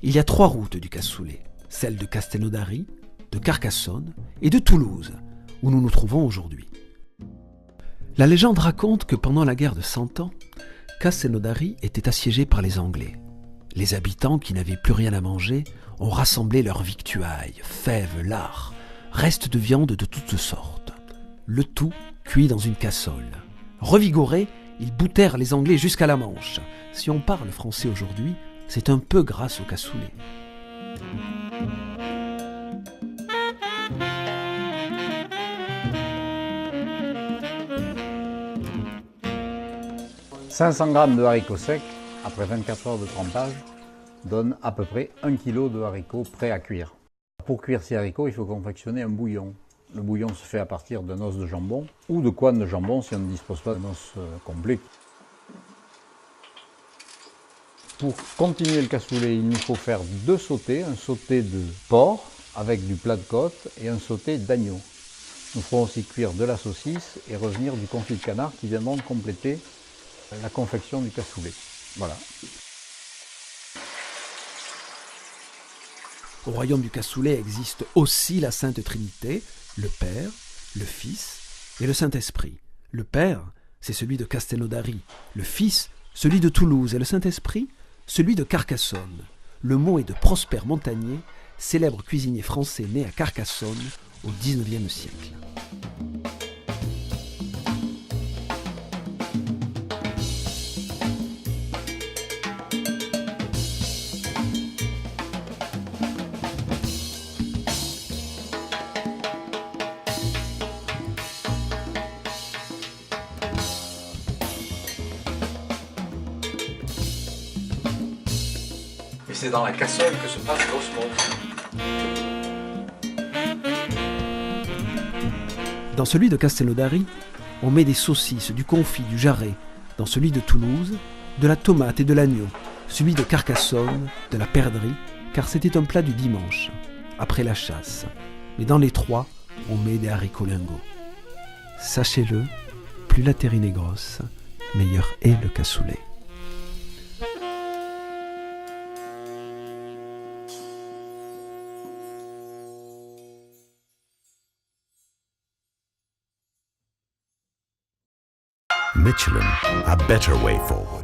Il y a 3 routes du cassoulet, celle de Castelnaudary, de Carcassonne et de Toulouse, où nous nous trouvons aujourd'hui. La légende raconte que pendant la guerre de 100 ans, Castelnaudary était assiégée par les Anglais. Les habitants, qui n'avaient plus rien à manger, ont rassemblé leurs victuailles, fèves, lard, restes de viande de toutes sortes. Le tout cuit dans une cassole. Revigorés, ils boutèrent les Anglais jusqu'à la Manche. Si on parle français aujourd'hui, c'est un peu grâce au cassoulet. « 500 g de haricots secs, après 24 heures de trempage, donne à peu près 1 kg de haricots prêts à cuire. Pour cuire ces haricots, il faut confectionner un bouillon. Le bouillon se fait à partir d'un os de jambon ou de couenne de jambon si on ne dispose pas d'un os complet. Pour continuer le cassoulet, il nous faut faire 2 sautés, un sauté de porc avec du plat de côte et un sauté d'agneau. Nous ferons aussi cuire de la saucisse et revenir du confit de canard qui viendront compléter la confection du cassoulet. Voilà. Au royaume du cassoulet existe aussi la Sainte Trinité, le Père, le Fils et le Saint-Esprit. Le Père, c'est celui de Castelnaudary, le Fils, celui de Toulouse et le Saint-Esprit, celui de Carcassonne. Le mot est de Prosper Montagnier, célèbre cuisinier français né à Carcassonne au XIXe siècle. Et c'est dans la cassole que se passe l'osmose. Dans celui de Castelnaudary, on met des saucisses, du confit, du jarret. Dans celui de Toulouse, de la tomate et de l'agneau. Celui de Carcassonne, de la perdrix, car c'était un plat du dimanche, après la chasse. Mais dans les 3, on met des haricots lingots. Sachez-le, plus la terrine est grosse, meilleur est le cassoulet. Michelin, a better way forward.